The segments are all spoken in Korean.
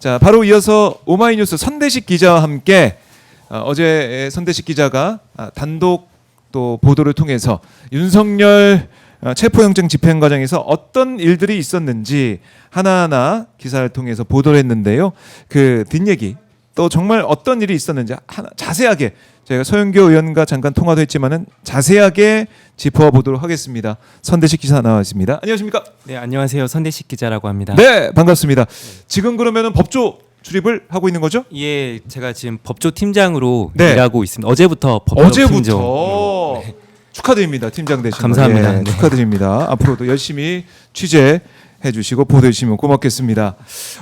자, 바로 이어서 오마이뉴스 선대식 기자와 함께 어제 선대식 기자가 단독 또 보도를 통해서 윤석열 체포영장 집행 과정에서 어떤 일들이 있었는지 하나하나 기사를 통해서 보도를 했는데요. 그 뒷얘기 또 정말 어떤 일이 있었는지 자세하게 저희가 서영교 의원과 잠깐 통화도 했지만은 자세하게 짚어 보도록 하겠습니다. 선대식 기자 나와 있습니다. 안녕하십니까? 네, 안녕하세요. 선대식 기자라고 합니다. 네, 반갑습니다. 지금 그러면은 법조 출입을 하고 있는 거죠? 예, 제가 지금 법조 팀장으로 네. 일하고 있습니다. 어제부터 법조 팀장. 어제부터 네. 축하드립니다. 팀장 되신 감사합니다. 거. 네, 네. 축하드립니다. 앞으로도 열심히 취재해 주시고 보도해 주시면 고맙겠습니다.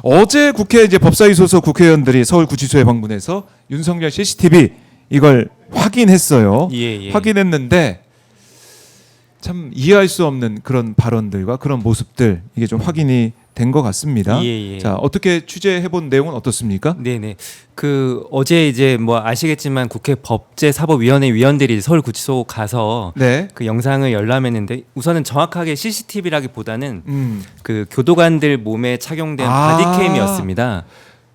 어제 국회 이제 법사위 소속 국회의원들이 서울구치소에 방문해서 윤석열 CCTV 이걸 확인했어요. 예. 확인했는데 참 이해할 수 없는 그런 발언들과 그런 모습들 이게 좀 확인이 된 것 같습니다. 예. 자, 어떻게 취재해본 내용은 어떻습니까? 네네. 그 어제 이제 뭐 아시겠지만 국회 법제사법위원회 위원들이 서울구치소 가서 네. 그 영상을 열람했는데 우선은 정확하게 CCTV라기보다는 그 교도관들 몸에 착용된 아. 바디캠이었습니다.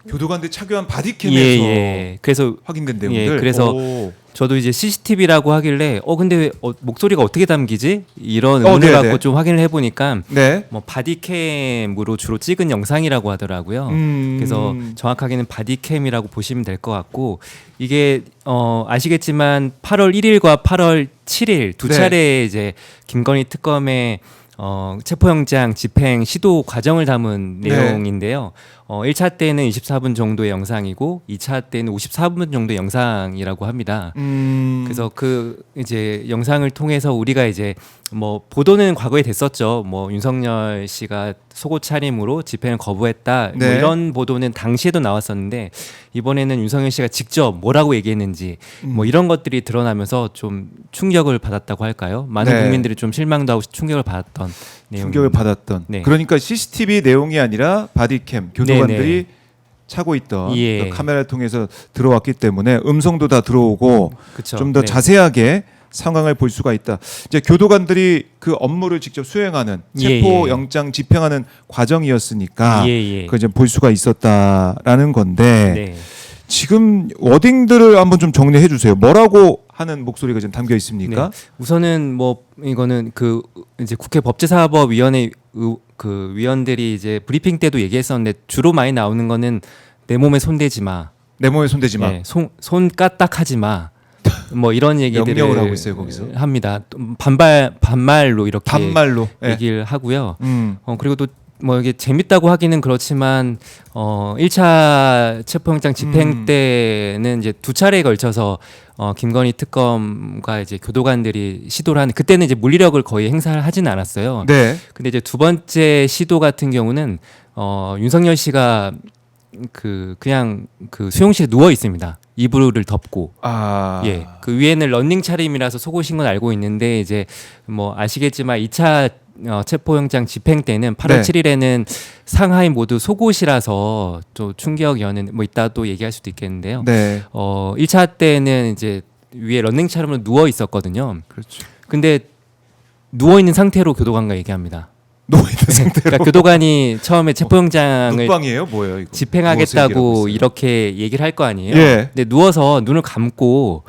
교도관들이 착용한 바디캠에서 예. 그래서 확인된 내용들. 예, 그래서 오. 저도 이제 CCTV라고 하길래 근데 왜 목소리가 어떻게 담기지? 이런 의문을 네네. 갖고 좀 확인을 해보니까 네. 뭐 바디캠으로 주로 찍은 영상이라고 하더라고요. 그래서 정확하게는 바디캠이라고 보시면 될 것 같고 이게 아시겠지만 8월 1일과 8월 7일 두 네. 차례 이제 김건희 특검의 체포영장 집행 시도 과정을 담은 네. 내용인데요. 1차 때는 24분 정도의 영상이고 2차 때는 54분 정도의 영상이라고 합니다. 그래서 그 이제 영상을 통해서 우리가 이제 뭐 보도는 과거에 됐었죠. 뭐 윤석열 씨가 속옷 차림으로 집행을 거부했다. 네. 뭐 이런 보도는 당시에도 나왔었는데 이번에는 윤석열 씨가 직접 뭐라고 얘기했는지 뭐 이런 것들이 드러나면서 좀 충격을 받았다고 할까요? 많은 네. 국민들이 좀 실망도 하고 충격을 받았던 내용. 충격을 받았던. 네. 그러니까 CCTV 내용이 아니라 바디캠 교도관들이 네네. 차고 있던 예. 그 카메라를 통해서 들어왔기 때문에 음성도 다 들어오고 그쵸. 좀 더 네. 자세하게 상황을 볼 수가 있다. 이제 교도관들이 그 업무를 직접 수행하는 체포 영장 집행하는 과정이었으니까 그걸 이제 볼 수가 있었다라는 건데 네. 지금 워딩들을 한번 좀 정리해 주세요. 뭐라고 하는 목소리가 지금 담겨 있습니까? 네. 우선은 뭐 이거는 그 이제 국회 법제사법위원회 그 위원들이 이제 브리핑 때도 얘기했었는데 주로 많이 나오는 거는 내 몸에 손대지 마. 내 몸에 손대지 마. 네, 손 까딱하지 마. 뭐 이런 얘기들을 명령을 하고 있어요, 거기서. 합니다. 반말로 이렇게 반말로. 예. 얘기를 하고요. 음. 그리고 또 뭐 이게 재밌다고 하기는 그렇지만 1차 체포영장 집행 때는 이제 두 차례에 걸쳐서 김건희 특검과 이제 교도관들이 시도를 하는 그때는 이제 물리력을 거의 행사를 하진 않았어요. 네. 근데 이제 두 번째 시도 같은 경우는 윤석열 씨가 그냥 그 수용실에 누워 있습니다. 이불을 덮고. 예. 그 위에는 런닝 차림이라서 속옷인 건 알고 있는데 이제 뭐 아시겠지만 2차 체포영장 집행 때는 8월 네. 7일에는 상하이 모두 속옷이라서 좀 충격이었는데 뭐 이따 또 얘기할 수도 있겠는데요. 네. 1차 때는 이제 위에 런닝 차림으로 누워 있었거든요. 그렇죠. 근데 누워 있는 상태로 교도관과 얘기합니다. 누워 있는 상태로. 그러니까 교도관이 처음에 체포영장을 눕방이에요, 뭐예요, 이거? 집행하겠다고 이렇게 얘기를 할 거 아니에요. 예. 근데 누워서 눈을 감고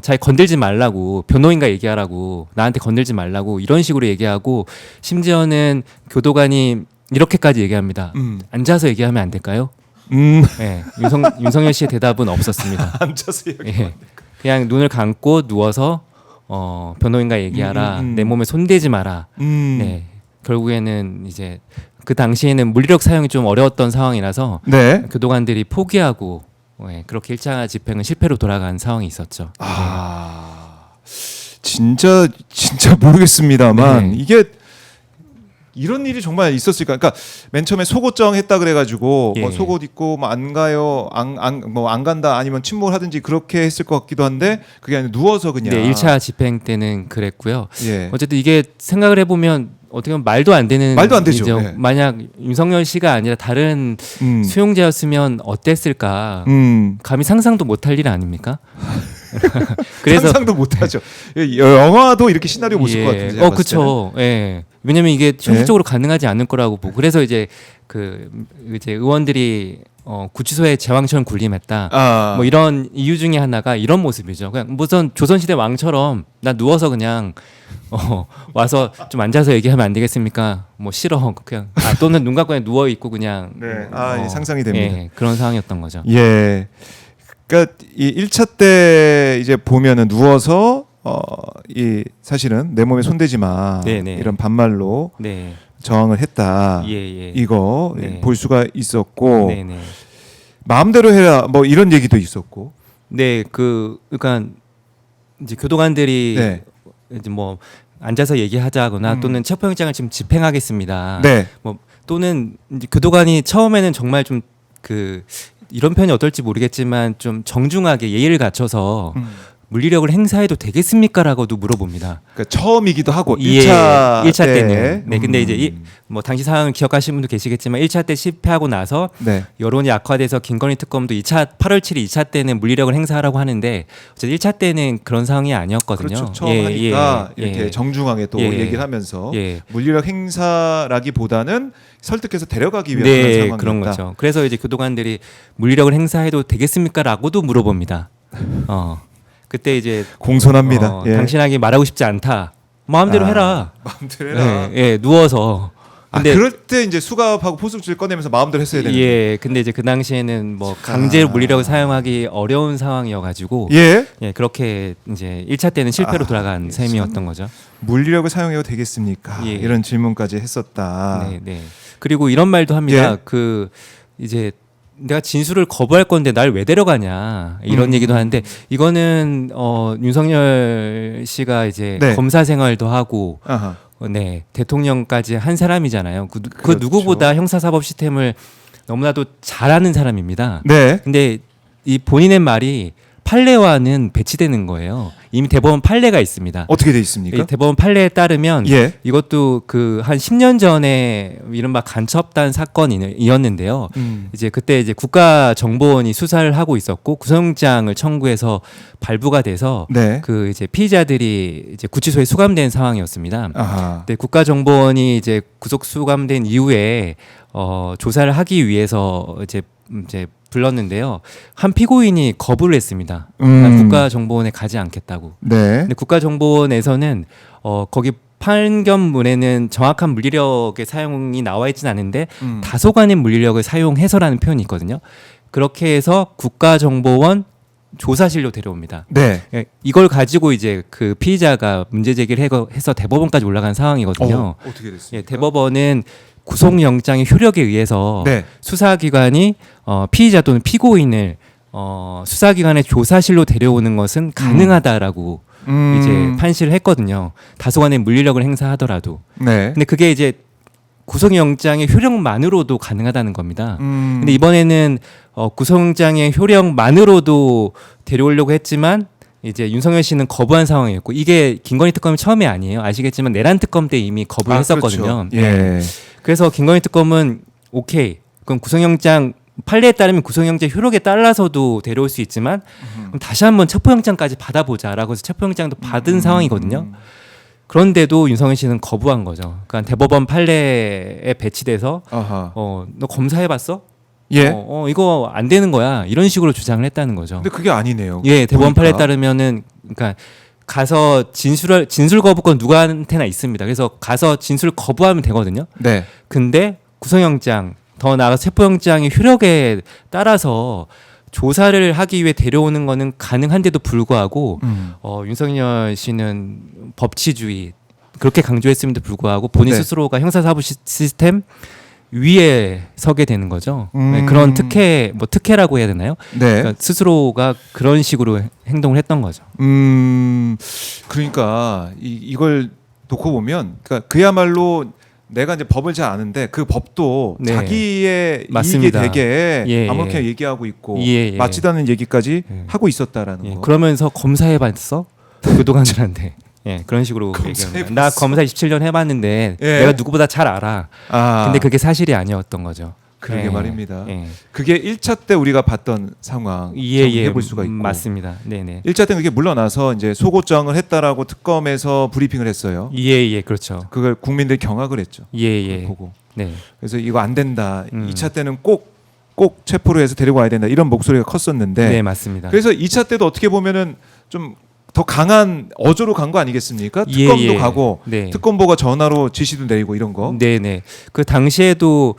자기 건들지 말라고 변호인과 얘기하라고 나한테 건들지 말라고 이런 식으로 얘기하고 심지어는 교도관이 이렇게까지 얘기합니다. 앉아서 얘기하면 안 될까요? 네, 윤석열 씨의 대답은 없었습니다. 앉아서 얘기. 예, 그냥 눈을 감고 누워서 변호인과 얘기하라. 내 몸에 손대지 마라. 네. 결국에는 이제 그 당시에는 물리력 사용이 좀 어려웠던 상황이라서 네. 교도관들이 포기하고 그렇게 1차 집행은 실패로 돌아간 상황이 있었죠. 진짜 모르겠습니다만 네. 이게 이런 일이 정말 있었을까? 그러니까 맨 처음에 속옷정 했다 그래가지고 예. 뭐 속옷 입고 뭐 안 가요, 안 간다 아니면 침묵을 하든지 그렇게 했을 것 같기도 한데 그게 아니라 누워서 그냥. 네, 1차 집행 때는 그랬고요. 예. 어쨌든 이게 생각을 해보면 어떻게 보면 말도 안 되는 말도 안 되죠. 일이죠. 네. 만약 윤석열 씨가 아니라 다른 수용자였으면 어땠을까? 감히 상상도 못할 일 아닙니까? 그래서 상상도 못하죠. 영화도 이렇게 시나리오 못 쓸 것 같은데. 제가 봤을 그렇죠. 예. 왜냐면 이게 현실적으로 가능하지 않을 거라고 보고 그래서 이제 그 이제 의원들이 구치소에 제왕처럼 군림했다. 아. 뭐 이런 이유 중에 하나가 이런 모습이죠. 그냥 무슨 조선시대 왕처럼 나 누워서 그냥 와서 좀 앉아서 얘기하면 안 되겠습니까? 뭐 싫어 그냥 또는 눈 감고 그냥 누워 있고 그냥 네. 아, 상상이 됩니다. 예, 그런 상황이었던 거죠. 예. 그러니까 이 1차 때 이제 보면은 누워서 이 사실은 내 몸에 손대지 마. 네네. 이런 반말로 네, 저항을 했다. 예. 이거 네. 볼 수가 있었고 네네. 마음대로 해라 뭐 이런 얘기도 있었고. 네, 그러니까 이제 교도관들이 네. 이제 뭐 앉아서 얘기하자거나 또는 체포영장을 지금 집행하겠습니다. 네. 뭐 또는 이제 교도관이 처음에는 정말 좀 이런 표현이 어떨지 모르겠지만 좀 정중하게 예의를 갖춰서 물리력을 행사해도 되겠습니까라고도 물어봅니다. 그러니까 처음이기도 하고 예, 1차 때는. 네, 근데 이제 뭐 당시 상황을 기억하시는 분도 계시겠지만 1차 때 실패하고 나서 네. 여론이 악화돼서 김건희 특검도 2차 8월 7일 2차 때는 물리력을 행사하라고 하는데 어쨌든 1차 때는 그런 상황이 아니었거든요. 그렇죠. 처음 하니까 이렇게 예. 정중하게 또 예. 얘기를 하면서 예. 물리력 행사라기보다는 설득해서 데려가기 위한 그런 네, 상황이었다. 그런 거죠. 그래서 이제 교도관들이 물리력을 행사해도 되겠습니까라고도 물어봅니다. 그때 이제 공손합니다. 예. 당신에게 말하고 싶지 않다. 마음대로 해라. 마음대로 해라. 예, 누워서. 근데 그럴 때 이제 수갑하고 포승줄 꺼내면서 마음대로 했어야 되는데. 예, 근데 이제 그 당시에는 뭐 강제로 물리력을 사용하기 어려운 상황이어가지고 예. 그렇게 이제 1차 때는 실패로 돌아간 셈이었던 거죠. 물리력을 사용해도 되겠습니까? 예. 이런 질문까지 했었다. 네. 그리고 이런 말도 합니다. 예. 이제 내가 진술을 거부할 건데 날 왜 데려가냐 이런 얘기도 하는데 이거는 윤석열 씨가 이제 네. 검사 생활도 하고 아하. 네 대통령까지 한 사람이잖아요. 그 그렇죠. 누구보다 형사사법 시스템을 너무나도 잘하는 사람입니다. 네. 근데 이 본인의 말이 판례와는 배치되는 거예요. 이미 대법원 판례가 있습니다. 어떻게 돼 있습니까? 이 대법원 판례에 따르면 예. 이것도 한 10년 전에 이른바 간첩단 사건이었는데요. 이제 그때 이제 국가정보원이 수사를 하고 있었고 구속영장을 청구해서 발부가 돼서 네. 그 이제 피의자들이 이제 구치소에 수감된 상황이었습니다. 아하. 근데 국가정보원이 이제 구속 수감된 이후에 조사를 하기 위해서 이제 불렀는데요. 한 피고인이 거부를 했습니다. 국가정보원에 가지 않겠다고. 네. 근데 국가정보원에서는 거기 판결문에는 정확한 물리력의 사용이 나와 있지는 않은데 다소간의 물리력을 사용해서라는 표현이 있거든요. 그렇게 해서 국가정보원 조사실로 데려옵니다. 네. 이걸 가지고 이제 그 피의자가 문제 제기를 해서 대법원까지 올라간 상황이거든요. 어떻게 됐습니까? 예, 대법원은 구속영장의 효력에 의해서 네. 수사기관이 피의자 또는 피고인을 수사기관의 조사실로 데려오는 것은 가능하다라고 이제 판시를 했거든요. 다소간의 물리력을 행사하더라도. 네. 근데 그게 이제 구속영장의 효력만으로도 가능하다는 겁니다. 근데 이번에는 구속영장의 효력만으로도 데려오려고 했지만 이제 윤석열 씨는 거부한 상황이었고 이게 김건희 특검이 처음이 아니에요. 아시겠지만 내란 특검 때 이미 거부를 했었거든요. 그렇죠. 예. 그래서 김건희 특검은 오케이. 그럼 구속영장 판례에 따르면 구속영장 효력에 따라서도 데려올 수 있지만 그럼 다시 한번 체포영장까지 받아보자라고 해서 체포영장도 받은 상황이거든요. 그런데도 윤석열 씨는 거부한 거죠. 그러니까 대법원 판례에 배치돼서 아하. 너 검사해봤어? 예. 이거 안 되는 거야. 이런 식으로 주장을 했다는 거죠. 근데 그게 아니네요. 예, 대법원 보니까. 판례에 따르면은 그러니까 가서 진술 거부권 누구한테나 있습니다. 그래서 가서 진술 거부하면 되거든요. 네. 근데 구속영장 더 나아가 체포영장의 효력에 따라서 조사를 하기 위해 데려오는 거는 가능한데도 불구하고 윤석열 씨는 법치주의 그렇게 강조했음에도 불구하고 본인 네. 스스로가 형사사법 시스템 위에 서게 되는 거죠. 네, 그런 특혜라고 해야 되나요? 네. 그러니까 스스로가 그런 식으로 행동을 했던 거죠. 그러니까 이걸 놓고 보면 그러니까 그야말로 내가 이제 법을 잘 아는데 그 법도 네. 자기의 맞습니다. 이익에 되게 예, 아무렇게 예. 얘기하고 있고 예. 맞지도 않은 얘기까지 예. 하고 있었다라는 예, 거. 그러면서 검사해봤어? 교도관들한테. 예, 그런 식으로 검사해봤어. 얘기합니다. 나 검사 27년 해봤는데 예. 내가 누구보다 잘 알아. 아, 근데 그게 사실이 아니었던 거죠. 그러게 예, 말입니다. 예. 그게 1차 때 우리가 봤던 상황 해볼 수가 있고 맞습니다. 네네. 1차 때는 그게 물러나서 이제 소고정을 했다라고 특검에서 브리핑을 했어요. 예, 그렇죠. 그걸 국민들이 경악을 했죠. 예. 보고. 네. 그래서 이거 안 된다. 음. 2차 때는 꼭 꼭 체포를 해서 데리고 와야 된다 이런 목소리가 컸었는데 네, 맞습니다. 그래서 2차 때도 어떻게 보면은 좀 더 강한 어조로 간 거 아니겠습니까? 예, 특검도 예. 가고 네. 특검보가 전화로 지시도 내리고 이런 거. 네네. 그 당시에도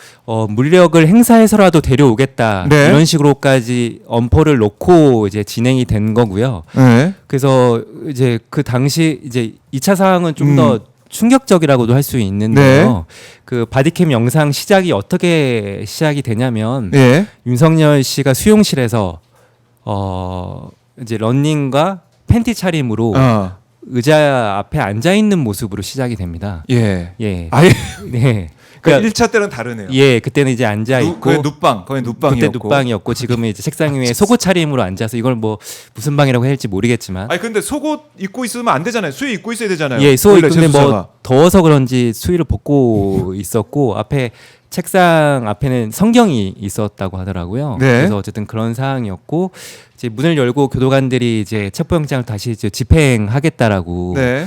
물력을 행사해서라도 데려오겠다 네. 이런 식으로까지 엄포를 놓고 이제 진행이 된 거고요. 네. 그래서 이제 그 당시 이제 2차 상황은 좀 더 충격적이라고도 할 수 있는데요. 그 바디캠 영상 시작이 어떻게 시작이 되냐면 네. 윤석열 씨가 수용실에서 이제 러닝과 팬티 차림으로 의자 앞에 앉아 있는 모습으로 시작이 됩니다. 예. 예. 아예 네. 그러니까 1차 때는 다르네요. 예, 그때는 이제 앉아 있고 거의 눕방, 거의 눕방이었고. 그때 눕방이었고 지금은 이제 책상 위에 속옷 차림으로 앉아서 이걸 뭐 무슨 방이라고 해야 할지 모르겠지만 아니 근데 속옷 입고 있으면 안 되잖아요. 수위 입고 있어야 되잖아요. 예, 수호 원래 근데 재수사가. 뭐 더워서 그런지 수위를 벗고 있었고 앞에 책상 앞에는 성경이 있었다고 하더라고요. 네. 그래서 어쨌든 그런 상황이었고 이제 문을 열고 교도관들이 이제 체포영장을 다시 이제 집행하겠다라고 네.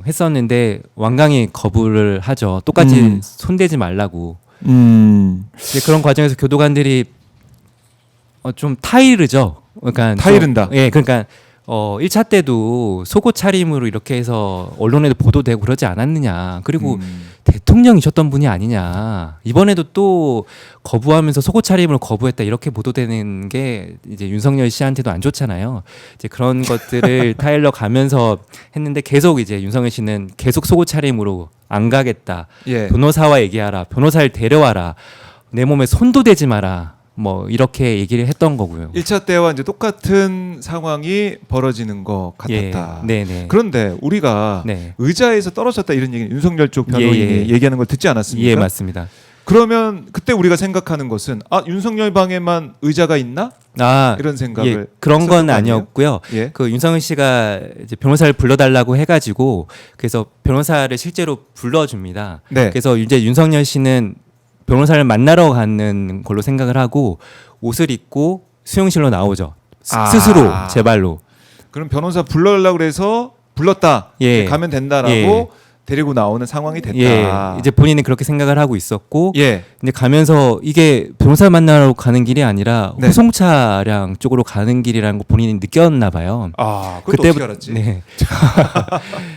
했었는데 완강히 거부를 하죠. 똑같이 음. 손대지 말라고. 음. 이제 그런 과정에서 교도관들이 좀 타이르죠. 그러니까 타이른다. 예, 그러니까 1차 때도 속옷 차림으로 이렇게 해서 언론에도 보도되고 그러지 않았느냐. 그리고 대통령이셨던 분이 아니냐. 이번에도 또 거부하면서 속옷 차림을 거부했다 이렇게 보도되는 게 이제 윤석열 씨한테도 안 좋잖아요. 이제 그런 것들을 타일러 가면서 했는데 계속 이제 윤석열 씨는 계속 속옷 차림으로 안 가겠다. 예. 변호사와 얘기하라. 변호사를 데려와라. 내 몸에 손도 대지 마라. 뭐 이렇게 얘기를 했던 거고요. 1차 때와 이제 똑같은 상황이 벌어지는 것 같았다. 예, 네네. 그런데 우리가 네. 의자에서 떨어졌다 이런 얘기는 윤석열 쪽 변호인이 예. 얘기하는 걸 듣지 않았습니까? 예, 맞습니다. 그러면 그때 우리가 생각하는 것은 윤석열 방에만 의자가 있나? 이런 생각을 예, 그런 했었던 건 거 아니에요? 아니었고요. 예. 그 윤석열 씨가 이제 변호사를 불러달라고 해가지고 그래서 변호사를 실제로 불러줍니다. 네. 그래서 이제 윤석열 씨는 변호사를 만나러 가는 걸로 생각을 하고 옷을 입고 수용실로 나오죠. 스스로 제 발로. 그럼 변호사 불러달라고 그래서 불렀다. 예. 가면 된다라고 예. 데리고 나오는 상황이 됐다. 예, 이제 본인은 그렇게 생각을 하고 있었고, 예. 근데 가면서 이게 변호사 만나러 가는 길이 아니라 네. 호송 차량 쪽으로 가는 길이라는 거 본인이 느꼈나 봐요. 그것도 어떻게 알았지? 네.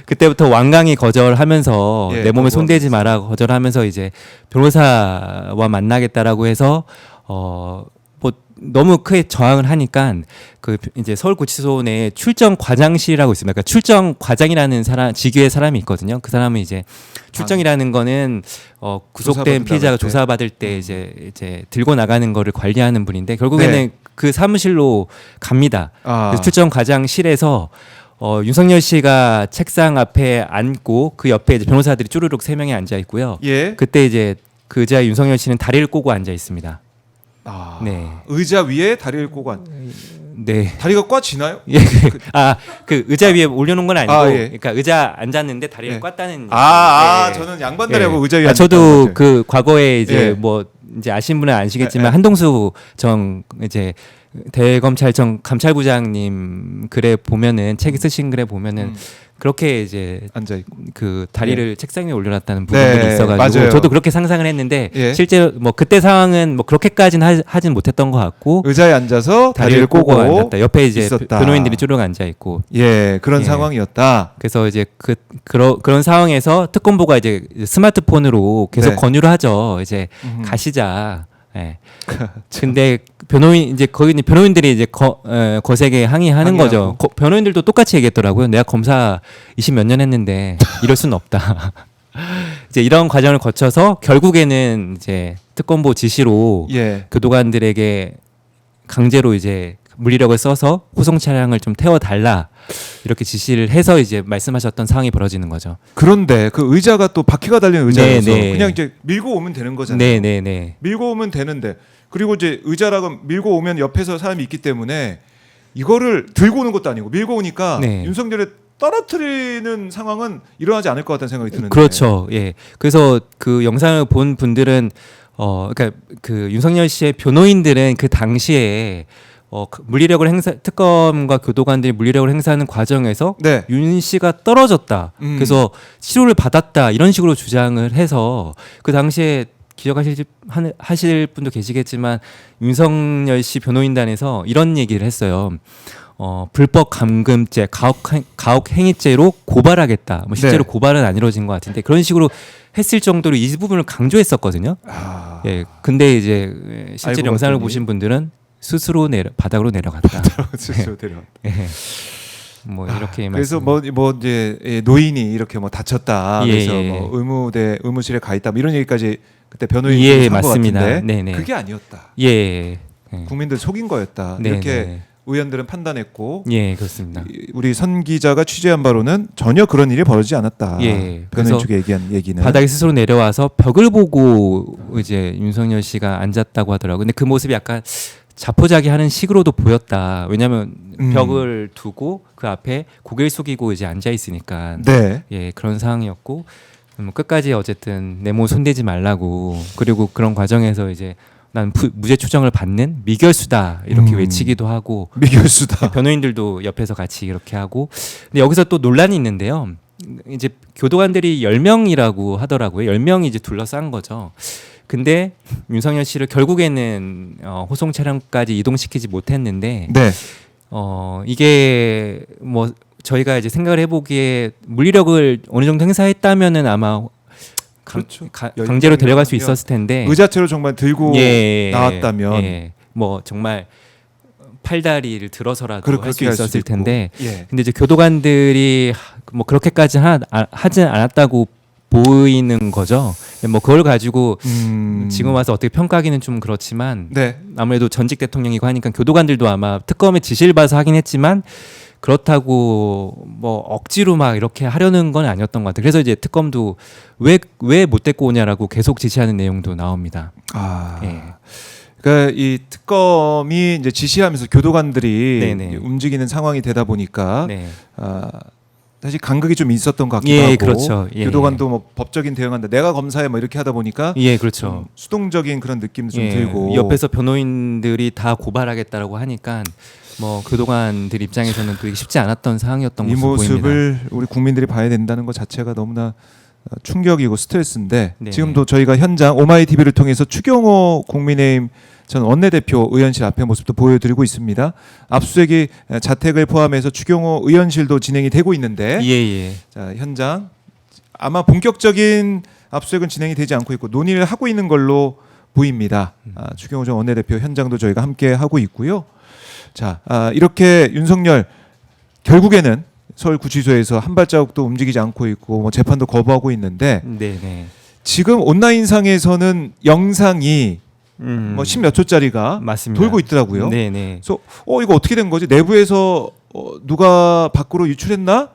그때부터 완강히 거절하면서 예, 내 몸에 거부하면서. 손대지 마라 거절하면서 이제 변호사와 만나겠다라고 해서 뭐 너무 크게 저항을 하니까 그 이제 서울구치소 내에 출정 과장실이라고 있습니다. 그러니까 출정 과장이라는 사람 직위의 사람이 있거든요. 그 사람은 이제 출정이라는 거는 구속된 조사받는다고 피해자가 할 때. 조사받을 때 이제 들고 나가는 거를 관리하는 분인데 결국에는 네. 그 사무실로 갑니다. 아. 그래서 출정 과장실에서 윤석열 씨가 책상 앞에 앉고 그 옆에 이제 변호사들이 쭈루룩 3명이 앉아 있고요. 예. 그때 이제 그 의자에 윤석열 씨는 다리를 꼬고 앉아 있습니다. 네. 의자 위에 다리를 꼬고 네. 다리가 꽈지나요? 예. 그 의자 위에 올려놓은 건 아니고, 예. 그러니까 의자 앉았는데 다리를 예. 꿨다는. 저는 양반다리하고 예. 의자 위에 저도 그 과거에 이제 예. 뭐 이제 아시는 분은 아시겠지만 예. 한동수 정 이제 대검찰청 감찰부장님 글에 보면은 책에 쓰신 글에 보면은 그렇게 이제 앉아 있고. 그 다리를 책상 위에 올려놨다는 부분이 네, 있어가지고 맞아요. 저도 그렇게 상상을 했는데 예. 실제로 뭐 그때 상황은 뭐 그렇게까지는 하진 못했던 것 같고 의자에 앉아서 다리를 꼬고 앉았다. 옆에 이제 있었다. 변호인들이 쭈르륵 앉아 있고. 예, 그런 예. 상황이었다. 그래서 이제 그런 상황에서 특검보가 이제 스마트폰으로 계속 네. 권유를 하죠. 이제 가시자. 예. 근데 변호인 이제 거기 있는 변호인들이 이제 거세게 항의하는 항의하고. 거죠. 변호인들도 똑같이 얘기했더라고요. 내가 검사 20몇 년 했는데 이럴 수는 없다. 이제 이런 과정을 거쳐서 결국에는 이제 특검보 지시로 예. 교도관들에게 강제로 이제 물리력을 써서 호송 차량을 좀 태워달라 이렇게 지시를 해서 이제 말씀하셨던 상황이 벌어지는 거죠. 그런데 그 의자가 또 바퀴가 달린 의자여서 네, 네. 그냥 이제 밀고 오면 되는 거잖아요. 네네네. 밀고 오면 되는데 그리고 이제 의자라고 밀고 오면 옆에서 사람이 있기 때문에 이거를 들고 오는 것도 아니고 밀고 오니까 네. 윤석열이 떨어뜨리는 상황은 일어나지 않을 것 같다는 생각이 드는데. 그렇죠. 예. 그래서 그 영상을 본 분들은 그러니까 그 윤석열 씨의 변호인들은 그 당시에 물리력을 특검과 교도관들이 물리력을 행사하는 과정에서 네. 윤 씨가 떨어졌다. 그래서 치료를 받았다. 이런 식으로 주장을 해서 그 당시에 하실 분도 계시겠지만 윤석열 씨 변호인단에서 이런 얘기를 했어요. 불법 감금죄, 가혹행위죄로 고발하겠다. 뭐 실제로 네. 고발은 안 이루어진 것 같은데 그런 식으로 했을 정도로 이 부분을 강조했었거든요. 예, 근데 이제 실제 알고 영상을 봤더니. 보신 분들은 스스로 바닥으로 내려갔다. 스스로 데려. 예. 뭐 이렇게 그래서 뭐 이제 노인이 이렇게 뭐 다쳤다. 예, 그래서 예. 뭐 의무실에 가 있다. 뭐 이런 얘기까지 그때 변호인이 예, 한것 맞습니다. 같은데 네네. 그게 아니었다. 예. 국민들 속인 거였다. 네, 이렇게 네. 의원들은 판단했고 예, 그렇습니다. 우리 선 기자가 취재한 바로는 전혀 그런 일이 벌어지지 않았다. 예, 변호인 그래서 측에 얘기한 얘기는 바닥에 스스로 내려와서 벽을 보고 이제 윤석열 씨가 앉았다고 하더라고요. 근데 그 모습이 약간 자포자기하는 식으로도 보였다. 왜냐하면 벽을 두고 그 앞에 고개를 숙이고 이제 앉아 있으니까 네. 예 그런 상황이었고 끝까지 어쨌든 내 몸 손대지 말라고 그리고 그런 과정에서 이제 난 무죄 추정을 받는 미결수다 이렇게 외치기도 하고 미결수다. 변호인들도 옆에서 같이 이렇게 하고 근데 여기서 또 논란이 있는데요. 이제 교도관들이 10명이라고 하더라고요. 10명이 이제 둘러싼 거죠. 근데 윤석열 씨를 결국에는 호송 차량까지 이동시키지 못했는데 네. 이게 뭐 저희가 이제 생각을 해보기에 물리력을 어느 정도 행사했다면은 아마 그렇죠. 강제로 데려갈 수 있었을 텐데 의자체로 정말 들고 예, 나왔다면 예, 뭐 정말 팔다리를 들어서라도 할 수 그렇게 할 수도 있었을 있고. 텐데 예. 근데 이제 교도관들이 뭐 그렇게까지 하진 않았다고 보이는 거죠. 뭐 그걸 가지고 지금 와서 어떻게 평가하기는 좀 그렇지만 네. 아무래도 전직 대통령이고 하니까 교도관들도 아마 특검의 지시를 봐서 하긴 했지만 그렇다고 뭐 억지로 막 이렇게 하려는 건 아니었던 것 같아요. 그래서 이제 특검도 왜 못 데리고 오냐라고 계속 지시하는 내용도 나옵니다. 예. 그러니까 이 특검이 이제 지시하면서 교도관들이 네네. 이제 움직이는 상황이 되다 보니까 네. 사실 간극이 좀 있었던 것 같기도 예, 하고 그렇죠. 예. 교도관도 뭐 법적인 대응한다. 내가 검사해 뭐 이렇게 하다 보니까 예, 그렇죠. 좀 수동적인 그런 느낌도 좀 예, 들고 옆에서 변호인들이 다 고발하겠다라고 하니까 뭐 교도관들 입장에서는 또 이게 쉽지 않았던 상황이었던 이 것으로 보입니다. 모습을 우리 국민들이 봐야 된다는 것 자체가 너무나 충격이고 스트레스인데 네네. 지금도 저희가 현장 오마이TV를 통해서 추경호 국민의힘 전 원내대표 의원실 앞의 모습도 보여드리고 있습니다. 압수수색이 자택을 포함해서 추경호 의원실도 진행이 되고 있는데 예. 자, 현장 아마 본격적인 압수수색은 진행이 되지 않고 있고 논의를 하고 있는 걸로 보입니다. 추경호 전 원내대표 현장도 저희가 함께 하고 있고요. 자, 이렇게 윤석열 결국에는 서울구치소에서 한 발자국도 움직이지 않고 있고 뭐 재판도 거부하고 있는데 네. 지금 온라인상에서는 영상이 뭐 10몇 초짜리가 맞습니다. 돌고 있더라고요. 네네. 그래서 이거 어떻게 된 거지? 내부에서 누가 밖으로 유출했나?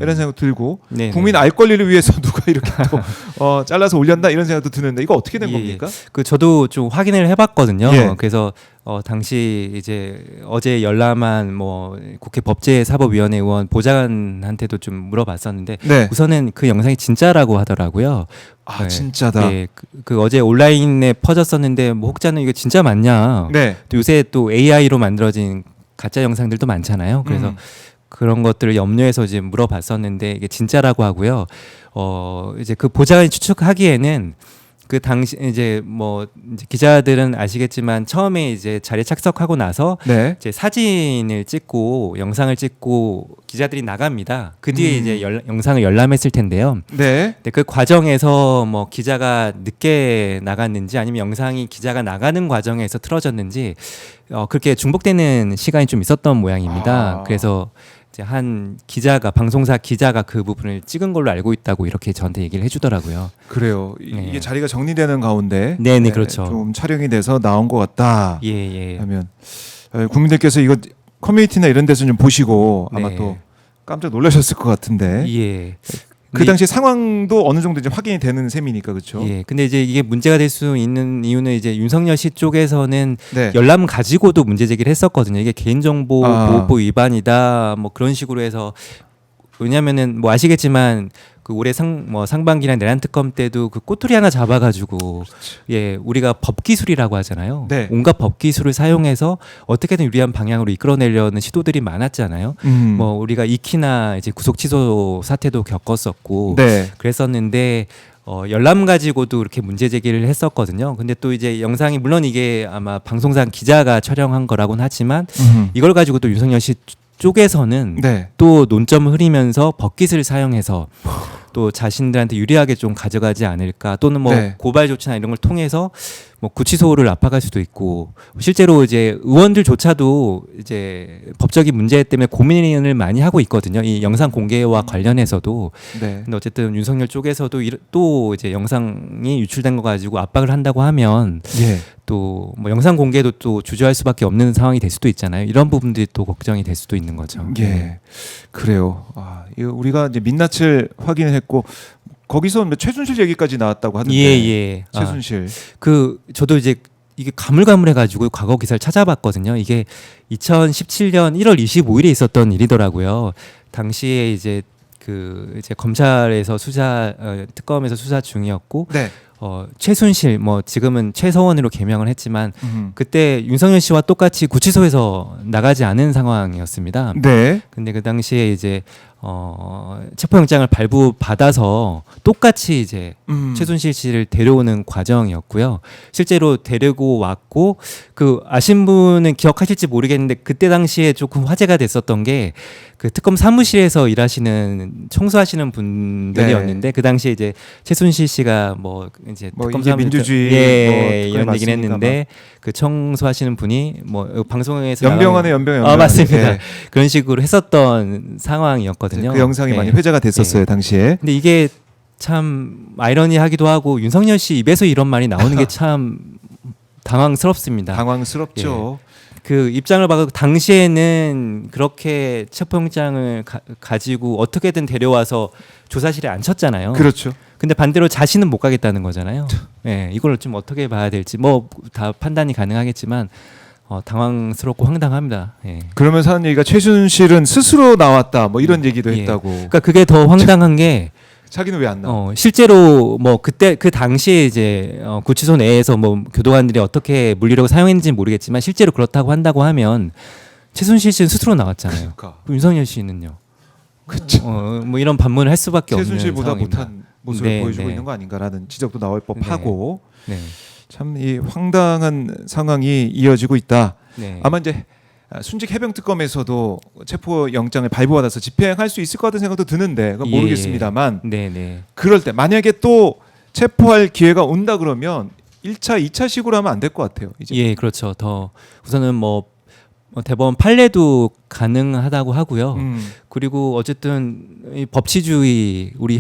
이런 생각 들고 네네. 국민 알 권리를 위해서 누가 이렇게 또 잘라서 올렸나 이런 생각도 드는데 이거 어떻게 된 예. 겁니까? 그 저도 좀 확인을 해봤거든요. 예. 그래서 당시 이제 어제 열람한 뭐 국회 법제사법위원회 의원 보좌관한테도 좀 물어봤었는데 네. 우선은 그 영상이 진짜라고 하더라고요. 네. 진짜다. 예, 그 어제 온라인에 퍼졌었는데 뭐 혹자는 이거 진짜 맞냐? 네. 또 요새 또 AI로 만들어진 가짜 영상들도 많잖아요. 그래서 그런 것들을 염려해서 이제 물어봤었는데 이게 진짜라고 하고요. 이제 그 보좌관이 추측하기에는 그 당시 이제 뭐 이제 기자들은 아시겠지만 처음에 이제 자리에 착석하고 나서 네. 이제 사진을 찍고 영상을 찍고 기자들이 나갑니다. 그 뒤에 이제 영상을 열람했을 텐데요. 네. 근데 그 과정에서 뭐 기자가 늦게 나갔는지 아니면 영상이 기자가 나가는 과정에서 틀어졌는지 그렇게 중복되는 시간이 좀 있었던 모양입니다. 그래서 이제 한 기자가 방송사 기자가 그 부분을 찍은 걸로 알고 있다고 이렇게 저한테 얘기를 해주더라고요. 그래요. 네. 이게 자리가 정리되는 가운데 네네, 그렇죠. 좀 촬영이 돼서 나온 것 같다. 예. 하면 국민들께서 이거 커뮤니티나 이런 데서 좀 보시고 아마 네. 또 깜짝 놀라셨을 것 같은데 예. 그 당시 상황도 어느 정도 이제 확인이 되는 셈이니까 그렇죠. 예. 근데 이제 이게 문제가 될 수 있는 이유는 이제 윤석열 씨 쪽에서는 네. 열람 가지고도 문제 제기를 했었거든요. 이게 개인정보 보호법 위반이다. 뭐 그런 식으로 해서 왜냐면은 뭐 아시겠지만 그 올해 상반기나 내란 특검 때도 그 꼬투리 하나 잡아가지고 예 우리가 법 기술이라고 하잖아요. 네. 온갖 법 기술을 사용해서 어떻게든 유리한 방향으로 이끌어내려는 시도들이 많았잖아요. 뭐 우리가 익히나 이제 구속 취소 사태도 겪었었고 네. 그랬었는데 열람 가지고도 이렇게 문제 제기를 했었거든요. 근데 또 이제 영상이 물론 이게 아마 방송상 기자가 촬영한 거라고는 하지만 이걸 가지고 또 윤석열 씨 쪽에서는 네. 또 논점을 흐리면서 버킷을 사용해서 또 자신들한테 유리하게 좀 가져가지 않을까 또는 뭐 네. 고발 조치나 이런 걸 통해서 뭐 구치소를 압박할 수도 있고 실제로 이제 의원들조차도 이제 법적인 문제 때문에 고민을 많이 하고 있거든요. 이 영상 공개와 관련해서도. 네. 근데 어쨌든 윤석열 쪽에서도 또 이제 영상이 유출된 거 가지고 압박을 한다고 하면 예. 또 뭐 영상 공개도 또 주저할 수밖에 없는 상황이 될 수도 있잖아요. 이런 부분들이 또 걱정이 될 수도 있는 거죠. 예. 그래요. 이거 우리가 이제 민낯을 확인을 했고 거기서 뭐 최순실 얘기까지 나왔다고 하던데. 예. 최순실. 저도 이제 이게 가물가물해가지고 과거 기사를 찾아봤거든요. 이게 2017년 1월 25일에 있었던 일이더라고요. 당시에 이제 이제 검찰에서 특검에서 수사 중이었고 네. 최순실 뭐 지금은 최서원으로 개명을 했지만 그때 윤석열 씨와 똑같이 구치소에서 나가지 않은 상황이었습니다. 네. 근데 그 당시에 이제 체포영장을 발부받아서 똑같이 이제 최순실 씨를 데려오는 과정이었고요. 실제로 데리고 왔고 아신 분은 기억하실지 모르겠는데 그때 당시에 조금 화제가 됐었던 게 그 특검 사무실에서 일하시는 청소하시는 분들이었는데 그 당시에 이제 최순실 씨가 뭐 이제 특검 이게 사무실 민주주의 이런 얘기를 했는데 그 청소하시는 분이 뭐 방송에서 연병하네. 맞습니다. 예. 그런 식으로 했었던 상황이었거든요. 그 영상이 많이 회자가 됐었어요, 당시에. 근데 이게 참 아이러니하기도 하고 윤석열 씨 입에서 이런 말이 나오는 게 참 당황스럽습니다. 당황스럽죠. 그 입장을 봐도 당시에는 그렇게 체포영장을 가지고 어떻게든 데려와서 조사실에 앉혔잖아요. 그렇죠. 근데 반대로 자신은 못 가겠다는 거잖아요. 네, 이걸 좀 어떻게 봐야 될지 뭐 다 판단이 가능하겠지만 당황스럽고 황당합니다. 예. 그러면서 하는 얘기가 최순실은 스스로 나왔다. 뭐 이런 얘기도 예. 했다고. 그러니까 그게 더 황당한 게 자기는 왜 안 나와? 실제로 뭐 그때 그 당시에 이제 구치소 내에서 뭐 교도관들이 어떻게 물리력을 사용했는지 모르겠지만 실제로 그렇다고 한다고 하면 최순실 씨는 스스로 나왔잖아요. 그러니까. 윤석열 씨는요. 그쵸. 뭐 이런 반문을 할 수밖에 없는 최순실보다 상황입니다. 못한 모습을 네, 보여주고 네. 있는 거 아닌가라는 지적도 나올 법하고 네. 참 이 황당한 상황이 이어지고 있다. 네. 아마 이제 순직 해병 특검에서도 체포 영장을 발부받아서 집행할 수 있을 것 같은 생각도 드는데 그건 모르겠습니다만 네. 그럴 때 만약에 또 체포할 기회가 온다 그러면 1차, 2차식으로 하면 안 될 것 같아요. 이제. 예, 그렇죠. 더 우선은 뭐 대법원 판례도 가능하다고 하고요. 그리고 어쨌든 이 법치주의 우리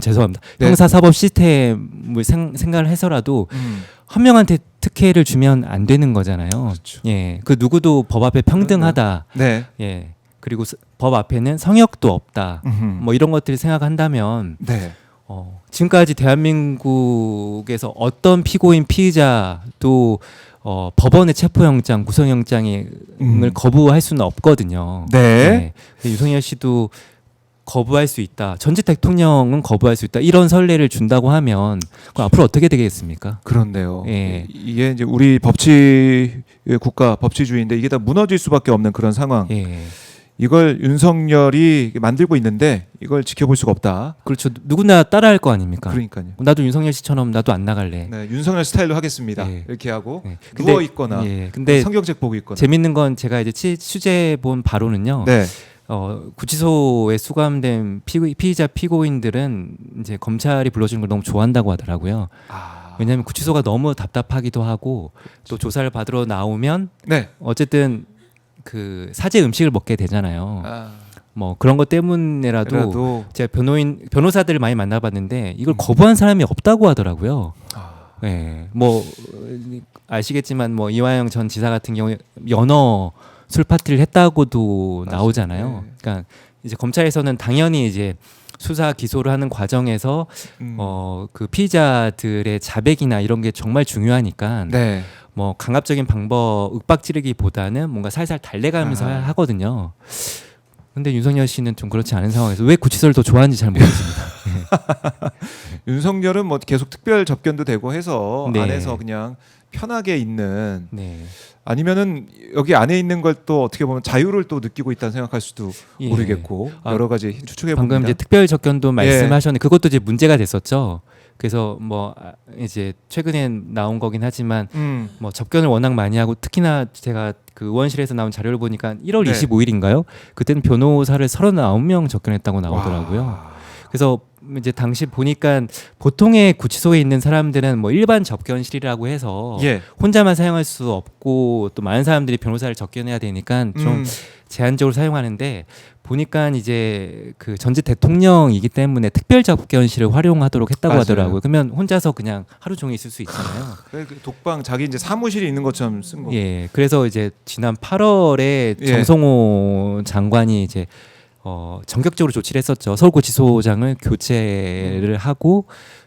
죄송합니다. 네. 형사사법 시스템을 생각을 해서라도 한 명한테 특혜를 주면 안 되는 거잖아요. 그렇죠. 예, 그 누구도 법 앞에 평등하다. 네. 예, 그리고 법 앞에는 성역도 없다. 뭐 이런 것들을 생각한다면 네. 지금까지 대한민국에서 어떤 피고인 피의자도 법원의 체포영장, 구속영장을 거부할 수는 없거든요. 네. 윤석열 씨도 거부할 수 있다. 전직 대통령은 거부할 수 있다. 이런 선례를 준다고 하면 그럼 앞으로 어떻게 되겠습니까? 그런데요. 예. 이게 이제 우리 국가 법치주의인데 이게 다 무너질 수밖에 없는 그런 상황. 예. 이걸 윤석열이 만들고 있는데 이걸 지켜볼 수가 없다. 그렇죠. 누구나 따라할 거 아닙니까? 그러니까요. 나도 윤석열 씨처럼 나도 안 나갈래. 네, 윤석열 스타일로 하겠습니다. 예. 이렇게 하고 네. 누워 있거나 근데 성경책 보고 있거나. 재밌는 건 제가 이제 취재 본 바로는요. 네. 구치소에 수감된 피의자 피고인들은 이제 검찰이 불러주는 걸 너무 좋아한다고 하더라고요. 왜냐하면 구치소가 너무 답답하기도 하고 또 조사를 받으러 나오면 네. 어쨌든 그 사제 음식을 먹게 되잖아요. 뭐 그런 것 때문에라도 제가 변호사들을 많이 만나봤는데 이걸 거부한 사람이 없다고 하더라고요. 네, 뭐 아시겠지만 뭐 이화영 전 지사 같은 경우에 연어 술 파티를 했다고도 나오잖아요. 네. 그러니까 이제 검찰에서는 당연히 이제 수사 기소를 하는 과정에서 그 피의자들의 자백이나 이런 게 정말 중요하니까 네. 뭐 강압적인 방법 윽박지르기보다는 뭔가 살살 달래가면서 하거든요. 근데 윤석열 씨는 좀 그렇지 않은 상황에서 왜 구치소를 더 좋아하는지 잘 모르겠습니다. 윤석열은 뭐 계속 특별 접견도 되고 해서 네. 안에서 그냥 편하게 있는 네. 아니면은 여기 안에 있는 걸 또 어떻게 보면 자유를 또 느끼고 있다는 생각할 수도 예. 모르겠고 여러 가지 추측해 방금 봅니다. 이제 특별 접견도 말씀하셨는데 그것도 이제 문제가 됐었죠. 그래서 뭐 이제 최근에 나온 거긴 하지만 뭐 접견을 워낙 많이 하고 특히나 제가 그 의원실에서 나온 자료를 보니까 1월 네. 25일인가요? 그때는 변호사를 39명 접견했다고 나오더라고요. 와. 그래서 이제 당시 보니까 보통의 구치소에 있는 사람들은 뭐 일반 접견실이라고 해서 예. 혼자만 사용할 수 없고 또 많은 사람들이 변호사를 접견해야 되니까 좀 제한적으로 사용하는데 보니까 이제 그 전직 대통령이기 때문에 특별 접견실을 활용하도록 했다고 맞아요. 하더라고요. 그러면 혼자서 그냥 하루 종일 있을 수 있잖아요. 그 독방 자기 이제 사무실이 있는 것처럼 쓴 거. 예, 그래서 이제 지난 8월에 예. 정성호 장관이 이제 전격적으로 조치를 했었죠. 서울구치소장을 교체를 하고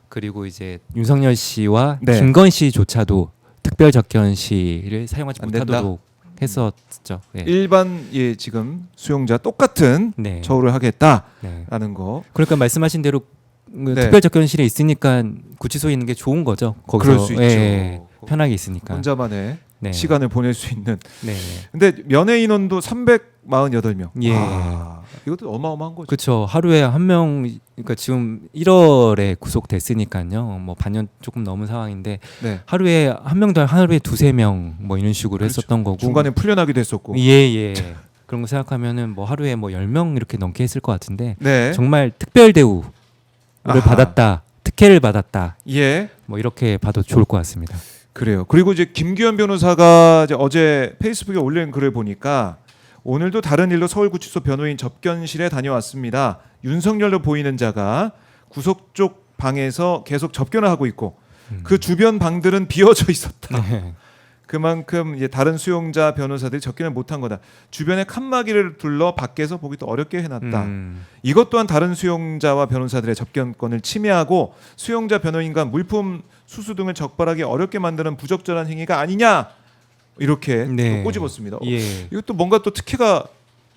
그리고 이제 윤석열 씨와 네. 김건 씨조차도 특별 접견실을 사용하지 안 된다? 못하도록 했었죠. 네. 일반 지금 수용자 똑같은 네. 처우를 하겠다라는 네. 거. 그러니까 말씀하신 대로 네. 특별 접견실에 있으니까 구치소에 있는 게 좋은 거죠. 거기서 그럴 수 있죠. 편하게 있으니까. 혼자만의 네. 시간을 보낼 수 있는. 네. 근데 면회 인원도 348명. 예. 이것도 어마어마한 거죠. 그렇죠. 하루에 한 명. 그러니까 지금 1월에 구속됐으니까요. 뭐 반년 조금 넘은 상황인데 네. 하루에 한 명도 하루에 두세 명 뭐 이런 식으로 그렇죠. 했었던 거고. 중간에 풀려나기도 했었고. 예. 그런 거 생각하면은 뭐 하루에 뭐 10명 이렇게 넘게 했을 것 같은데 네. 정말 특별 대우를 아하. 받았다. 특혜를 받았다. 예. 뭐 이렇게 봐도 좋을 것 같습니다. 그래요. 그리고 이제 김규현 변호사가 이제 어제 페이스북에 올린 글을 보니까 오늘도 다른 일로 서울구치소 변호인 접견실에 다녀왔습니다. 윤석열로 보이는 자가 구속 쪽 방에서 계속 접견을 하고 있고 그 주변 방들은 비어져 있었다. 네. 그만큼 이제 다른 수용자 변호사들이 접견을 못한 거다. 주변에 칸막이를 둘러 밖에서 보기도 어렵게 해놨다. 이것 또한 다른 수용자와 변호사들의 접견권을 침해하고 수용자 변호인과 물품 수수 등을 적발하기 어렵게 만드는 부적절한 행위가 아니냐 이렇게 네. 또 꼬집었습니다. 예. 이것도 뭔가 또 특혜가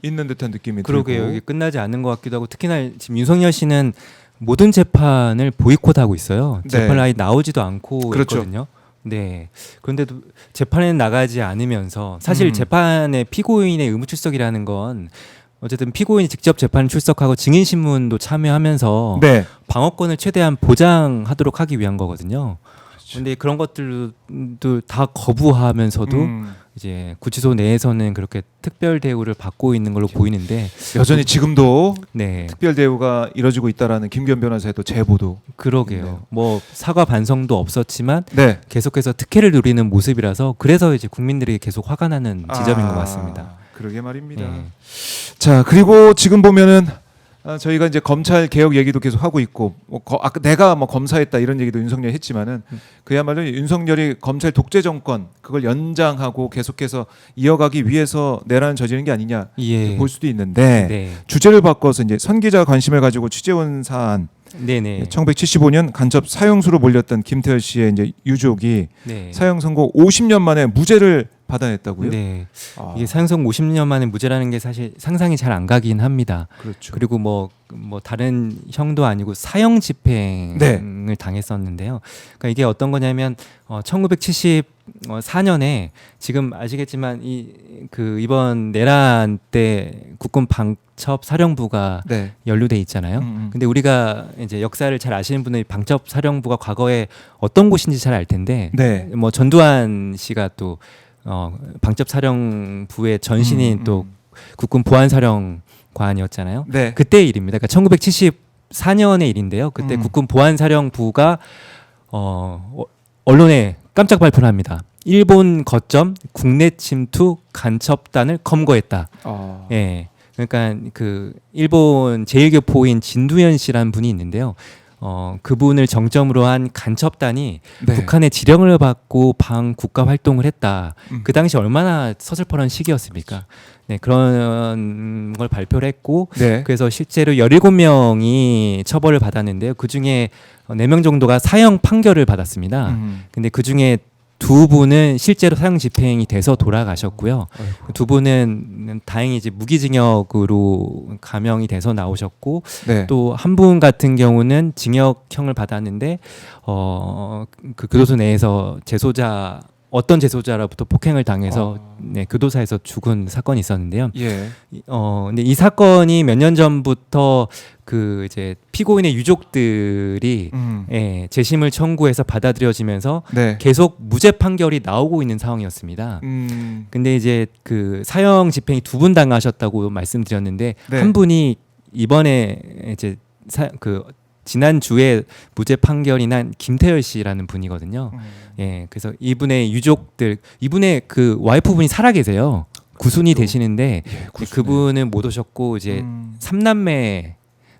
있는 듯한 느낌이 그러게요. 들고. 이게 끝나지 않은 것 같기도 하고 특히나 지금 윤석열 씨는 모든 재판을 보이콧하고 있어요. 네. 재판 아예 나오지도 않고 그렇죠. 있거든요. 네. 그런데도 재판에 나가지 않으면서 사실 재판의 피고인의 의무 출석이라는 건 어쨌든 피고인이 직접 재판 출석하고 증인 신문도 참여하면서 네. 방어권을 최대한 보장하도록 하기 위한 거거든요. 그런데 그런 것들도 다 거부하면서도 이제 구치소 내에서는 그렇게 특별 대우를 받고 있는 걸로 보이는데 여전히 지금도 네. 특별 대우가 이뤄지고 있다라는 김규현 변호사의 또 제보도. 그러게요. 네. 뭐 사과 반성도 없었지만 네. 계속해서 특혜를 누리는 모습이라서 그래서 이제 국민들이 계속 화가 나는 지점인 것 같습니다. 그러게 말입니다. 네. 자, 그리고 지금 보면은 저희가 이제 검찰 개혁 얘기도 계속 하고 있고 아까 내가 뭐 검사했다 이런 얘기도 윤석열이 했지만은 그야말로 윤석열이 검찰 독재 정권 그걸 연장하고 계속해서 이어가기 위해서 내란을 저지른 게 아니냐 예. 볼 수도 있는데 네. 주제를 바꿔서 이제 선 기자 관심을 가지고 취재원 사안 네네. 1975년 간첩 사형수로 몰렸던 김태열 씨의 이제 유족이 네. 사형 선고 50년 만에 무죄를 받아냈다고요? 네. 아, 이게 사형선 50년 만에 무죄라는 게 사실 상상이 잘 안 가긴 합니다. 그렇죠. 그리고 뭐 다른 형도 아니고 사형 집행을 네. 당했었는데요. 그러니까 이게 어떤 거냐면 1974년에 지금 아시겠지만 이번 내란 때 국군 방첩 사령부가 네. 연루돼 있잖아요. 근데 우리가 이제 역사를 잘 아시는 분들이 방첩 사령부가 과거에 어떤 곳인지 잘 알 텐데 네. 뭐 전두환 씨가 또 방첩 사령부의 전신인 또 국군 보안사령관이었잖아요. 네. 그때의 일입니다. 그러니까 1974년의 일인데요. 그때 국군 보안사령부가 언론에 깜짝 발표를 합니다. 일본 거점 국내 침투 간첩단을 검거했다. 예. 그러니까 그 일본 제1교포인 진두현 씨라는 분이 있는데요. 그분을 정점으로 한 간첩단이 네. 북한의 지령을 받고 방 국가 활동을 했다. 그 당시 얼마나 서슬퍼런 시기였습니까? 네, 그런 걸 발표를 했고 네. 그래서 실제로 17명이 처벌을 받았는데요. 그중에 4명 정도가 사형 판결을 받았습니다. 근데 그중에 2분은 실제로 사형 집행이 돼서 돌아가셨고요. 아이고. 2분은 다행히 이제 무기징역으로 감형이 돼서 나오셨고 네. 또 한 분 같은 경우는 징역형을 받았는데 그 교도소 내에서 재소자 어떤 재소자로부터 폭행을 당해서 교도소에서 죽은 사건이 있었는데요. 예. 근데 이 사건이 몇 년 전부터 그 이제 피고인의 유족들이 재심을 청구해서 받아들여지면서 네. 계속 무죄 판결이 나오고 있는 상황이었습니다. 근데 이제 그 사형 집행이 2분 당하셨다고 말씀드렸는데 네. 한 분이 이번에 이제 지난 주에 무죄 판결이 난 김태열 씨라는 분이거든요. 예, 그래서 이분의 유족들, 이분의 그 와이프분이 살아 계세요. 구순이 되시는데 예, 그분은 못 오셨고 이제 삼남매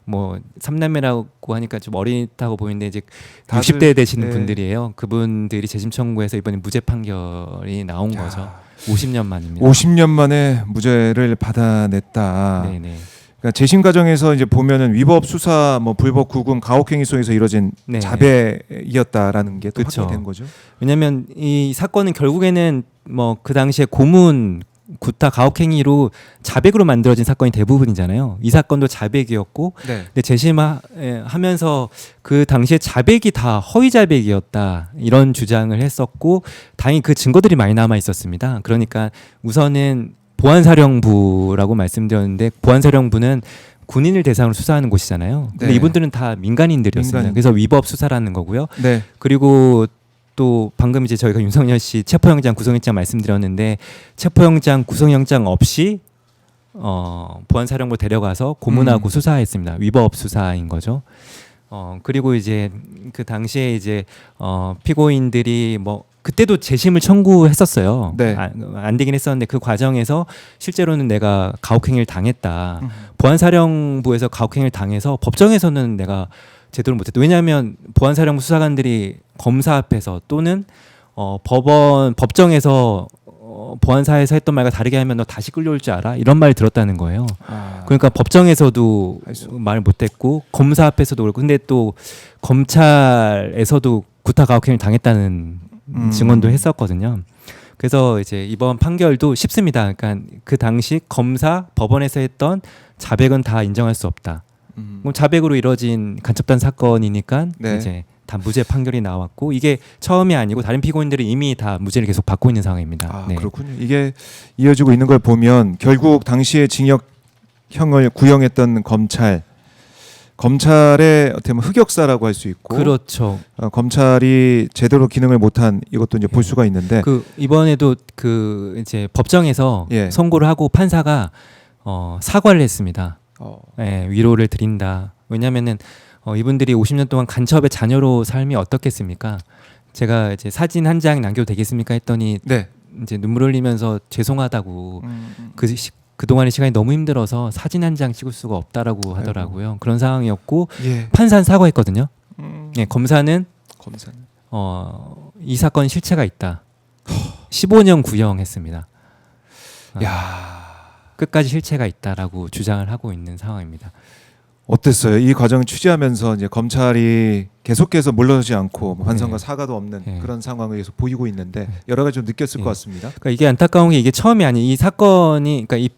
뭐 삼남매라고 하니까 좀 어리다고 보이는데 이제 다들, 60대 되시는 네. 분들이에요. 그분들이 재심 청구해서 이번에 무죄 판결이 나온 거죠. 50년 만입니다. 50년 만에 무죄를 받아냈다. 네네. 그러니까 재심 과정에서 이제 보면은 위법 수사, 뭐 불법 구금, 가혹행위 속에서 이뤄진 네. 자백이었다라는 게 또 그쵸. 확인된 거죠. 왜냐하면 이 사건은 결국에는 뭐 그 당시에 고문, 구타, 가혹행위로 자백으로 만들어진 사건이 대부분이잖아요. 이 사건도 자백이었고, 네. 근데 재심하면서 그 당시에 자백이 다 허위 자백이었다 이런 주장을 했었고, 다행히 그 증거들이 많이 남아 있었습니다. 그러니까 우선은 보안사령부라고 말씀드렸는데 보안사령부는 군인을 대상으로 수사하는 곳이잖아요. 근데 네. 이분들은 다 민간인들이었습니다. 민간인. 그래서 위법 수사라는 거고요. 네. 그리고 또 방금 이제 저희가 윤석열 씨 체포영장 구속영장 말씀드렸는데 체포영장 구속영장 없이 보안사령부 데려가서 고문하고 수사했습니다. 위법 수사인 거죠. 그리고 이제 그 당시에 이제 피고인들이 뭐 그때도 재심을 청구했었어요. 네. 안 되긴 했었는데 그 과정에서 실제로는 내가 가혹행위를 당했다. 보안사령부에서 가혹행위를 당해서 법정에서는 내가 제대로 못했다. 왜냐하면 보안사령부 수사관들이 검사 앞에서 또는 법정에서 보안사에서 했던 말과 다르게 하면 너 다시 끌려올 줄 알아? 이런 말 들었다는 거예요. 그러니까 법정에서도 말 못했고 검사 앞에서도 그렇고 근데 또 검찰에서도 구타 가혹행위를 당했다는 증언도 했었거든요. 그래서 이제 이번 판결도 쉽습니다. 그러니까 그 당시 검사 법원에서 했던 자백은 다 인정할 수 없다. 그럼 자백으로 이뤄진 간첩단 사건이니까 네. 이제 다 무죄 판결이 나왔고 이게 처음이 아니고 다른 피고인들은 이미 다 무죄를 계속 받고 있는 상황입니다. 네. 그렇군요. 이게 이어지고 있는 걸 보면 결국 당시에 징역형을 구형했던 검찰의 어떻게 보면 흑역사라고 할 수 있고, 그렇죠. 검찰이 제대로 기능을 못한 이것도 이제 볼 수가 있는데, 그 이번에도 그 이제 법정에서 예. 선고를 하고 판사가 사과를 했습니다. 예, 위로를 드린다. 왜냐하면은 이분들이 50년 동안 간첩의 자녀로 삶이 어떻겠습니까? 제가 이제 사진 한 장 남겨도 되겠습니까? 했더니 네. 이제 눈물 흘리면서 죄송하다고 그동안의 시간이 너무 힘들어서 사진 한 장 찍을 수가 없다라고 하더라고요. 아이고. 그런 상황이었고 예. 판사는 사과했거든요. 예, 검사는 검사는 이 사건 실체가 있다. 15년 구형했습니다. 야. 끝까지 실체가 있다라고 주장을 하고 있는 상황입니다. 어땠어요? 이 과정 취재하면서 이제 검찰이 계속해서 물러서지 않고 반성과 사과도 없는 그런 상황을 계속 보이고 있는데 여러 가지 좀 느꼈을 것 같습니다. 그러니까 이게 안타까운 게 이게 처음이 아니 이 사건이 그러니까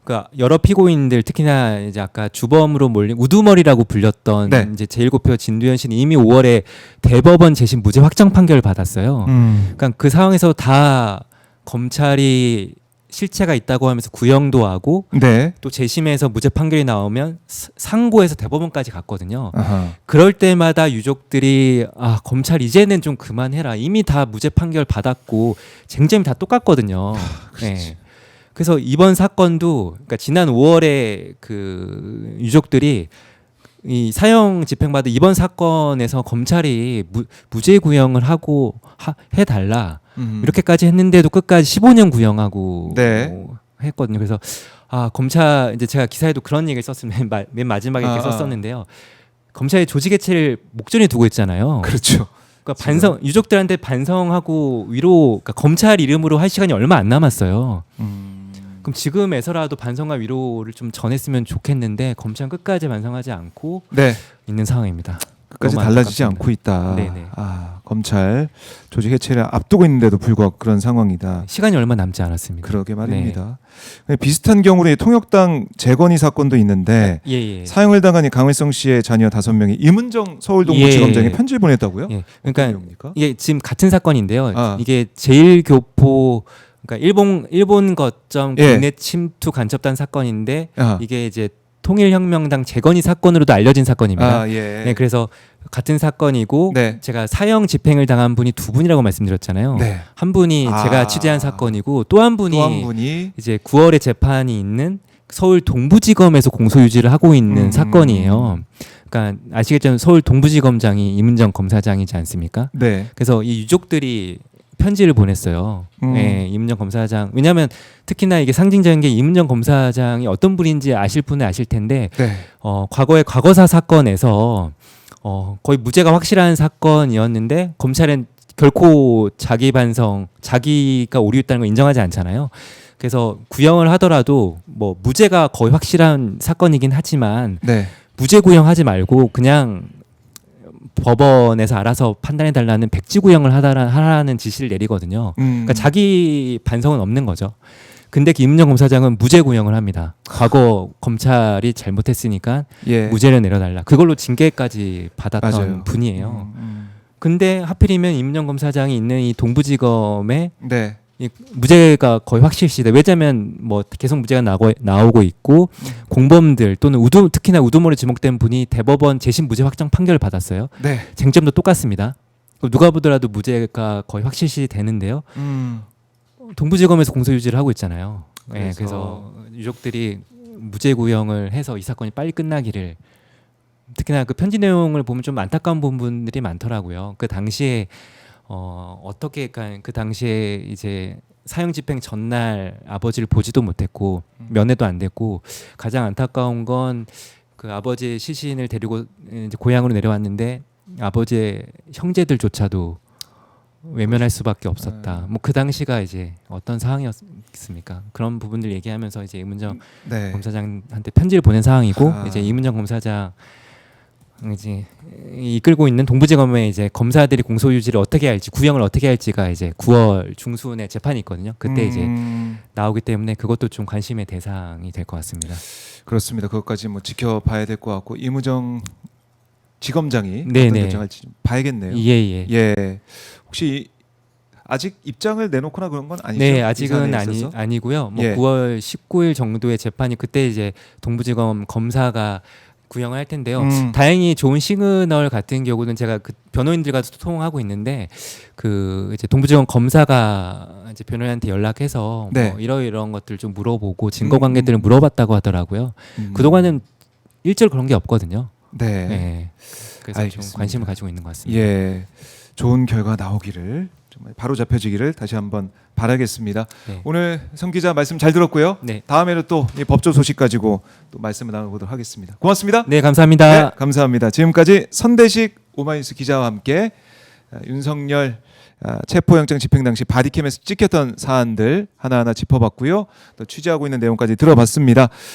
그러니까 여러 피고인들 특히나 이제 아까 주범으로 몰린 우두머리라고 불렸던 네. 이제 제1고표 진두현 씨는 이미 5월에 대법원 재심 무죄 확정 판결을 받았어요. 그러니까 그 상황에서 다 검찰이 실체가 있다고 하면서 구형도 하고 네. 또 재심에서 무죄 판결이 나오면 상고해서 대법원까지 갔거든요. 아하. 그럴 때마다 유족들이 검찰 이제는 좀 그만해라. 이미 다 무죄 판결 받았고 쟁점이 다 똑같거든요. 네. 그래서 이번 사건도 그러니까 지난 5월에 그 유족들이 이 사형 집행받은 이번 사건에서 검찰이 무죄 구형을 하고 해달라. 이렇게까지 했는데도 끝까지 15년 구형하고 네. 했거든요. 그래서 검찰 이제 제가 기사에도 그런 얘기를 썼습니다. 맨 마지막에 이렇게 썼었는데요. 검찰이 조직 해체를 목전에 두고 있잖아요. 그렇죠. 그러니까 유족들한테 반성하고 위로 그러니까 검찰 이름으로 할 시간이 얼마 안 남았어요. 그럼 지금에서라도 반성과 위로를 좀 전했으면 좋겠는데 검찰은 끝까지 반성하지 않고 네. 있는 상황입니다. 끝까지 너무 달라지지 안타깝습니다. 않고 있다. 네네. 검찰 조직 해체를 앞두고 있는데도 불구하고 그런 상황이다. 시간이 얼마 남지 않았습니다. 그러게 말입니다. 비슷한 경우로 이 통역당 재건이 사건도 있는데 예. 사형을 당한 이 강회성 씨의 자녀 5명이 이문정 서울동부지검장에 예. 편지를 보냈다고요? 예. 그러니까 내용입니까? 이게 지금 같은 사건인데요. 아. 이게 제1교포 그러니까 일본 거점 예. 국내 침투 간첩단 사건인데 아. 이게 이제 통일혁명당 재건이 사건으로도 알려진 사건입니다. 아, 예. 네, 그래서 같은 사건이고 네. 제가 사형 집행을 당한 분이 두 분이라고 말씀드렸잖아요. 네. 한 분이 아. 제가 취재한 사건이고 또 한 또 한 분이 이제 9월에 재판이 있는 서울 동부지검에서 공소 유지를 하고 있는 사건이에요. 그러니까 아시겠지만 서울 동부지검장이 이문정 검사장이지 않습니까? 네. 그래서 이 유족들이 편지를 보냈어요. 네, 이문정 검사장. 왜냐하면 특히나 이게 상징적인 게 이문정 검사장이 어떤 분인지 아실 분은 아실 텐데 네. 과거의 과거사 사건에서 거의 무죄가 확실한 사건이었는데 검찰은 결코 자기 반성, 자기가 오류했다는 걸 인정하지 않잖아요. 그래서 구형을 하더라도 뭐 무죄가 거의 확실한 사건이긴 하지만 네. 무죄 구형하지 말고 그냥 법원에서 알아서 판단해 달라는 백지 구형을 하라는 지시를 내리거든요. 그러니까 자기 반성은 없는 거죠. 근데 이문정 검사장은 무죄 구형을 합니다. 과거 검찰이 잘못했으니까 예. 무죄를 내려달라. 그걸로 징계까지 받았던 맞아요. 분이에요. 근데 하필이면 이문정 검사장이 있는 이 동부지검에 네. 이 무죄가 거의 확실시돼. 왜냐하면 뭐 계속 무죄가 나오고 있고 공범들 또는 특히나 우두머리 지목된 분이 대법원 재심 무죄 확정 판결을 받았어요. 네. 쟁점도 똑같습니다. 누가 보더라도 무죄가 거의 확실시 되는데요. 동부지검에서 공소 유지를 하고 있잖아요. 그래서 유족들이 무죄 구형을 해서 이 사건이 빨리 끝나기를. 특히나 그 편지 내용을 보면 좀 안타까운 부분들이 많더라고요. 그 당시에 어떻게 그 당시에 이제 사형 집행 전날 아버지를 보지도 못했고 면회도 안 됐고 가장 안타까운 건 그 아버지의 시신을 데리고 이제 고향으로 내려왔는데 아버지의 형제들조차도 외면할 수밖에 없었다. 뭐 그 당시가 이제 어떤 상황이었습니까? 그런 부분들 얘기하면서 이제 이문정 네. 검사장한테 편지를 보낸 상황이고 이제 이문정 검사장 이제 이끌고 있는 동부지검의 이제 검사들이 공소 유지를 어떻게 할지 구형을 어떻게 할지가 이제 9월 중순에 재판이 있거든요. 그때 이제 나오기 때문에 그것도 좀 관심의 대상이 될 것 같습니다. 그렇습니다. 그것까지 뭐 지켜봐야 될 것 같고 이무정 지검장이 네네. 어떤 결정할지 좀 봐야겠네요. 예. 예. 혹시 아직 입장을 내놓거나 그런 건 아니죠? 네, 이 아직은 사안에 있어서? 아니고요. 뭐 예. 9월 19일 정도의 재판이 그때 이제 동부지검 검사가 구형을 할 텐데요. 다행히 좋은 시그널 같은 경우는 제가 그 변호인들과 소통하고 있는데 그 이제 동부지검 검사가 이제 변호인한테 연락해서 네. 뭐 이런 것들 좀 물어보고 증거 관계들을 물어봤다고 하더라고요. 그동안은 일절 그런 게 없거든요. 네. 네. 그래서 알겠습니다. 좀 관심을 가지고 있는 것 같습니다. 예. 좋은 결과 나오기를 정말 바로 잡혀지기를 다시 한번 바라겠습니다. 네. 오늘 성 기자 말씀 잘 들었고요. 네. 다음에는 또 이 법조 소식 가지고 또 말씀을 나눠보도록 하겠습니다. 고맙습니다. 네, 감사합니다. 네, 감사합니다. 지금까지 선대식 오마이뉴스 기자와 함께 윤석열 체포영장 집행 당시 바디캠에서 찍혔던 사안들 하나하나 짚어봤고요. 또 취재하고 있는 내용까지 들어봤습니다.